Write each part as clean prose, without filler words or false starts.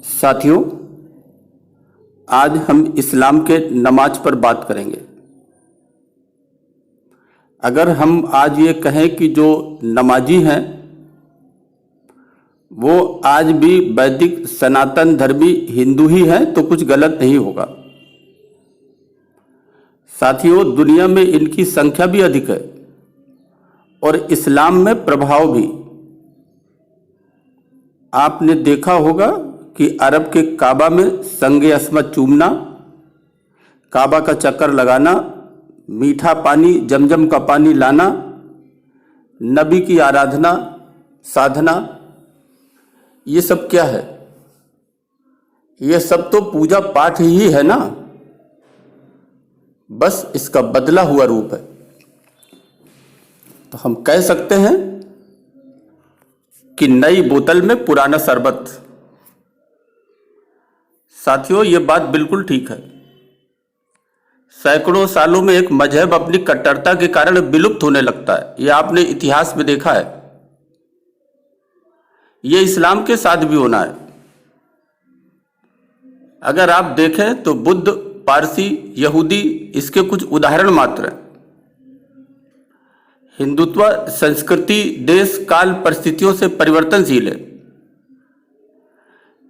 साथियों, आज हम इस्लाम के नमाज पर बात करेंगे। अगर हम आज ये कहें कि जो नमाजी हैं वो आज भी वैदिक सनातन धर्मी हिंदू ही हैं तो कुछ गलत नहीं होगा। साथियों, दुनिया में इनकी संख्या भी अधिक है और इस्लाम में प्रभाव भी। आपने देखा होगा कि अरब के काबा में संगे अस्मत चूमना, काबा का चक्कर लगाना, मीठा पानी जमजम का पानी लाना, नबी की आराधना साधना, ये सब क्या है? ये सब तो पूजा पाठ ही है ना, बस इसका बदला हुआ रूप है। तो हम कह सकते हैं कि नई बोतल में पुराना शरबत। साथियों, ये बात बिल्कुल ठीक है। सैकड़ों सालों में एक मजहब अपनी कट्टरता के कारण विलुप्त होने लगता है। यह आपने इतिहास में देखा है। यह इस्लाम के साथ भी होना है। अगर आप देखें तो बुद्ध, पारसी, यहूदी इसके कुछ उदाहरण मात्र हैं। हिंदुत्व संस्कृति देश काल परिस्थितियों से परिवर्तनशील है,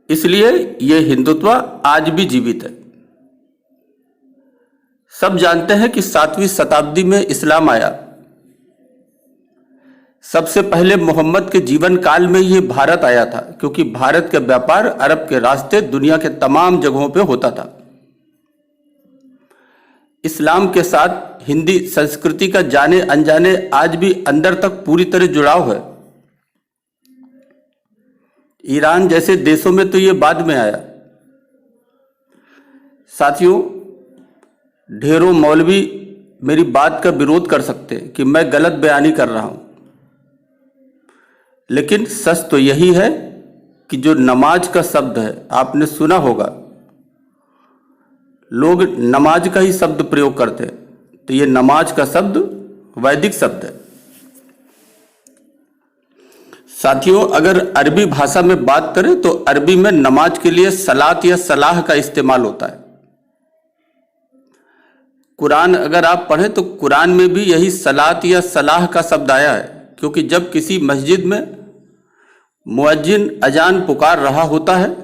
इसलिए यह हिंदुत्व आज भी जीवित है। सब जानते हैं कि 7वीं शताब्दी में इस्लाम आया। सबसे पहले मोहम्मद के जीवन काल में यह भारत आया था, क्योंकि भारत का व्यापार अरब के रास्ते दुनिया के तमाम जगहों पर होता था। इस्लाम के साथ हिंदी संस्कृति का जाने अनजाने आज भी अंदर तक पूरी तरह जुड़ाव है। ईरान जैसे देशों में तो ये बाद में आया। साथियों, ढेरों मौलवी मेरी बात का विरोध कर सकते हैं कि मैं गलत बयानी कर रहा हूं, लेकिन सच तो यही है कि जो नमाज का शब्द है, आपने सुना होगा लोग नमाज का ही शब्द प्रयोग करते हैं, तो ये नमाज का शब्द वैदिक शब्द है। साथियों, अगर अरबी भाषा में बात करें तो अरबी में नमाज के लिए सलात या सलाह का इस्तेमाल होता है। कुरान अगर आप पढ़ें तो कुरान में भी यही सलात या सलाह का शब्द आया है, क्योंकि जब किसी मस्जिद में मुअज्जिन अजान पुकार रहा होता है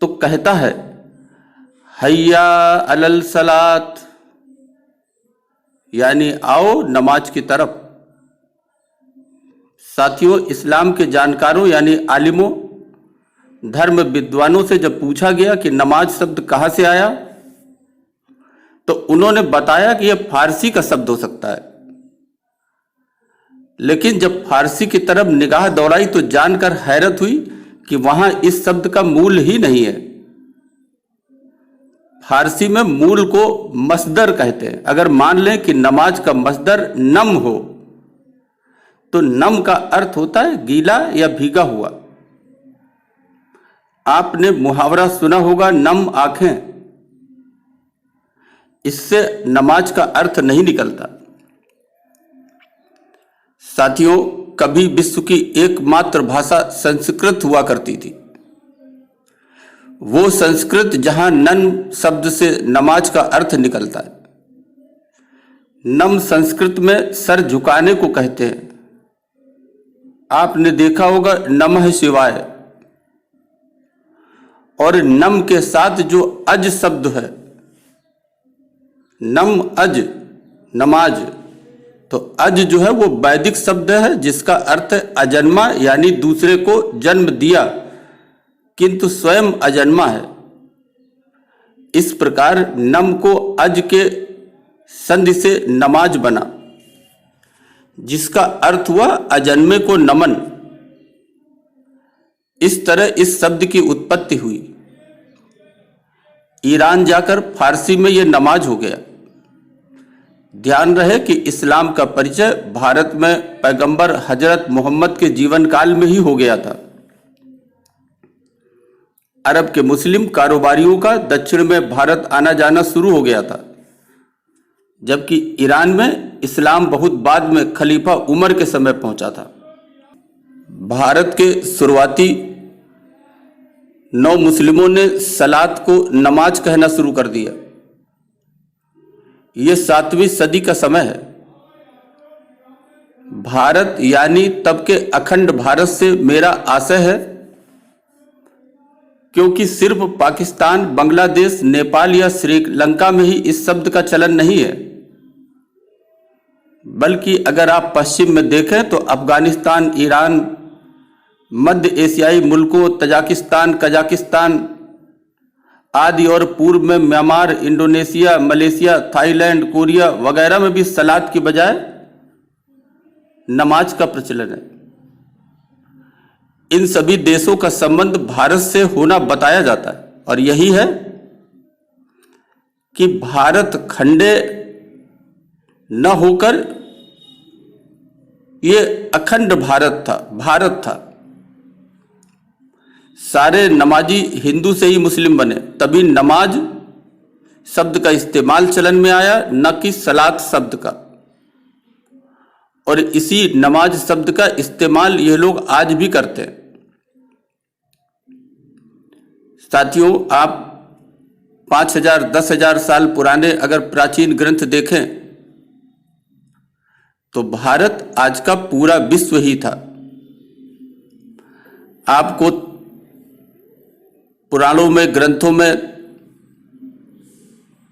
तो कहता है हय्या अलल सलात, यानी आओ नमाज की तरफ। साथियों, इस्लाम के जानकारों यानी आलिमों, धर्म विद्वानों से जब पूछा गया कि नमाज शब्द कहां से आया, तो उन्होंने बताया कि यह फारसी का शब्द हो सकता है। लेकिन जब फारसी की तरफ निगाह दौड़ाई तो जानकर हैरत हुई कि वहां इस शब्द का मूल ही नहीं है। फारसी में मूल को मसदर कहते हैं। अगर मान लें कि नमाज का मसदर नम हो तो नम का अर्थ होता है गीला या भीगा हुआ। आपने मुहावरा सुना होगा, नम आंखें। इससे नमाज का अर्थ नहीं निकलता। साथियों, कभी विश्व की एकमात्र भाषा संस्कृत हुआ करती थी। वो संस्कृत जहां नन शब्द से नमाज का अर्थ निकलता है। नम संस्कृत में सर झुकाने को कहते हैं। आपने देखा होगा नमः शिवाय। और नम के साथ जो अज शब्द है, नम अज नमाज, तो अज जो है वो वैदिक शब्द है जिसका अर्थ है अजन्मा, यानी दूसरे को जन्म दिया किंतु स्वयं अजन्मा है। इस प्रकार नम को अज के संधि से नमाज बना, जिसका अर्थ हुआ अजन्मे को नमन। इस तरह इस शब्द की उत्पत्ति हुई। ईरान जाकर फारसी में यह नमाज हो गया। ध्यान रहे कि इस्लाम का परिचय भारत में पैगंबर हजरत मोहम्मद के जीवन काल में ही हो गया था। अरब के मुस्लिम कारोबारियों का दक्षिण में भारत आना जाना शुरू हो गया था, जबकि ईरान में इस्लाम बहुत बाद में खलीफा उमर के समय पहुंचा था। भारत के शुरुआती नौ मुस्लिमों ने सलात को नमाज कहना शुरू कर दिया। ये 7वीं सदी का समय है। भारत यानी तब के अखंड भारत से मेरा आशय है, क्योंकि सिर्फ पाकिस्तान, बांग्लादेश, नेपाल या श्रीलंका में ही इस शब्द का चलन नहीं है, बल्कि अगर आप पश्चिम में देखें तो अफगानिस्तान, ईरान, मध्य एशियाई मुल्कों तजाकिस्तान, कजाकिस्तान आदि और पूर्व में Myanmar, Indonesia, Malaysia, Thailand, Korea वगैरह में भी सलात की बजाय नमाज का प्रचलन है। इन सभी देशों का संबंध भारत से होना बताया जाता है, और यही है कि भारत खंडे न होकर ये अखंड भारत था। सारे नमाजी हिंदू से ही मुस्लिम बने, तभी नमाज शब्द का इस्तेमाल चलन में आया, न कि सलात शब्द का। और इसी नमाज शब्द का इस्तेमाल ये लोग आज भी करते हैं। साथियों, आप 5000 10,000 साल पुराने अगर प्राचीन ग्रंथ देखें तो भारत आज का पूरा विश्व ही था। आपको पुराणों में, ग्रंथों में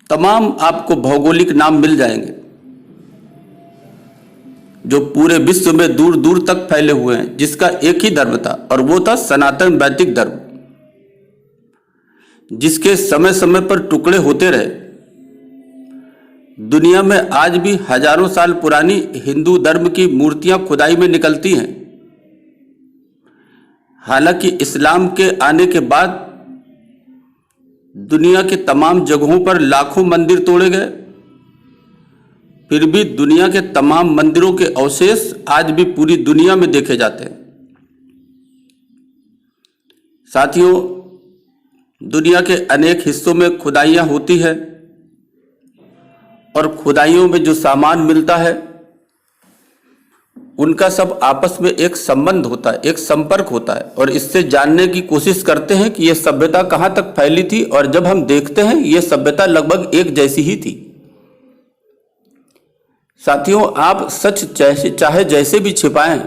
तमाम आपको भौगोलिक नाम मिल जाएंगे जो पूरे विश्व में दूर दूर तक फैले हुए हैं, जिसका एक ही धर्म था, और वो था सनातन वैदिक धर्म, जिसके समय समय पर टुकड़े होते रहे। दुनिया में आज भी हजारों साल पुरानी हिंदू धर्म की मूर्तियां खुदाई में निकलती हैं। हालांकि इस्लाम के आने के बाद दुनिया के तमाम जगहों पर लाखों मंदिर तोड़े गए, फिर भी दुनिया के तमाम मंदिरों के अवशेष आज भी पूरी दुनिया में देखे जाते हैं। साथियों, दुनिया के अनेक हिस्सों में खुदाइयां होती है, और खुदाइयों में जो सामान मिलता है उनका सब आपस में एक संबंध होता है, एक संपर्क होता है, और इससे जानने की कोशिश करते हैं कि यह सभ्यता कहां तक फैली थी। और जब हम देखते हैं यह सभ्यता लगभग एक जैसी ही थी। साथियों, आप सच चाहे जैसे भी छिपाएं,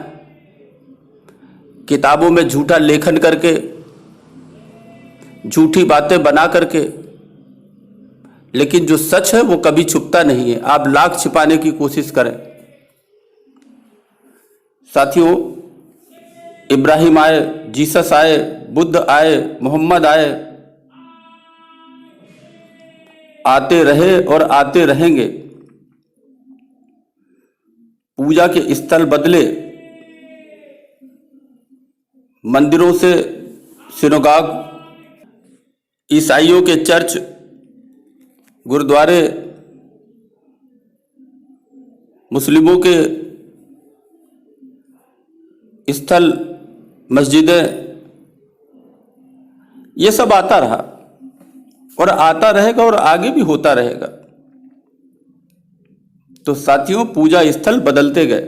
किताबों में झूठा लेखन करके, झूठी बातें बना करके, लेकिन जो सच है वो कभी छुपता नहीं है। आप लाख छिपाने की कोशिश करें। साथियों, इब्राहिम आए, जीसस आए, बुद्ध आए, मोहम्मद आए, आते रहे और आते रहेंगे। पूजा के स्थल बदले, मंदिरों से सिनोगाग, ईसाइयों के चर्च, गुरुद्वारे, मुस्लिमों के स्थल, मस्जिदें, ये सब आता रहा और आता रहेगा और आगे भी होता रहेगा। तो साथियों, पूजा स्थल बदलते गए,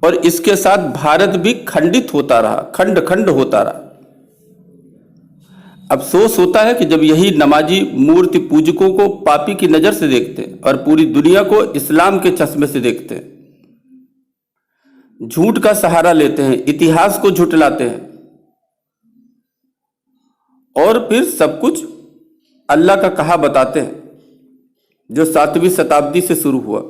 और इसके साथ भारत भी खंडित होता रहा, खंड खंड होता रहा। अफसोस होता है कि जब यही नमाजी मूर्ति पूजकों को पापी की नजर से देखते हैं और पूरी दुनिया को इस्लाम के चश्मे से देखते हैं, झूठ का सहारा लेते हैं, इतिहास को झुठलाते हैं, और फिर सब कुछ अल्लाह का कहा बताते हैं, जो 7वीं शताब्दी से शुरू हुआ।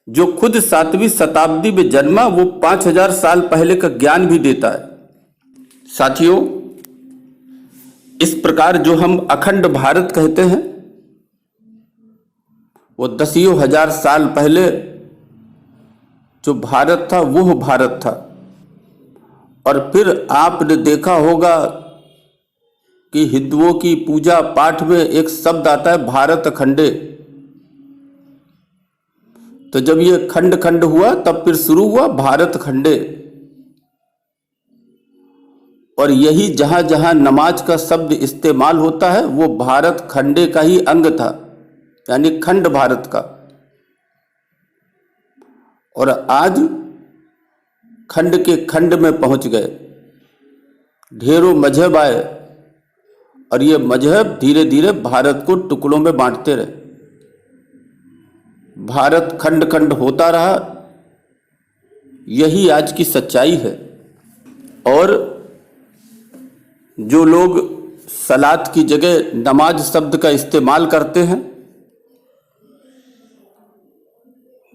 जो खुद 7वीं शताब्दी में जन्मा, वो 5000 साल पहले का ज्ञान भी देता है। साथियों, इस प्रकार जो हम अखंड भारत कहते हैं, वो 10,000 हजार साल पहले जो भारत था वो भारत था। और फिर आपने देखा होगा कि हिंदुओं की पूजा पाठ में एक शब्द आता है, भारत खंडे। तो जब ये खंड खंड हुआ, तब फिर शुरू हुआ भारत खंडे। और यही जहां जहां नमाज का शब्द इस्तेमाल होता है, वो भारत खंडे का ही अंग था, यानी खंड भारत का। और आज खंड के खंड में पहुंच गए। ढेरों मजहब आए और ये मजहब धीरे धीरे भारत को टुकड़ों में बांटते रहे। भारत खंड खंड होता रहा। यही आज की सच्चाई है। और जो लोग सलात की जगह नमाज शब्द का इस्तेमाल करते हैं,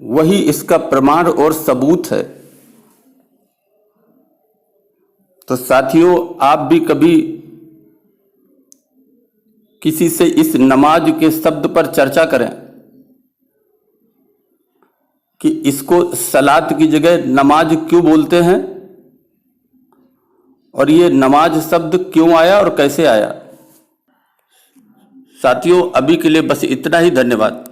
वही इसका प्रमाण और सबूत है। तो साथियों, आप भी कभी किसी से इस नमाज के शब्द पर चर्चा करें कि इसको सलात की जगह नमाज क्यों बोलते हैं और ये नमाज शब्द क्यों आया और कैसे आया। साथियों, अभी के लिए बस इतना ही। धन्यवाद।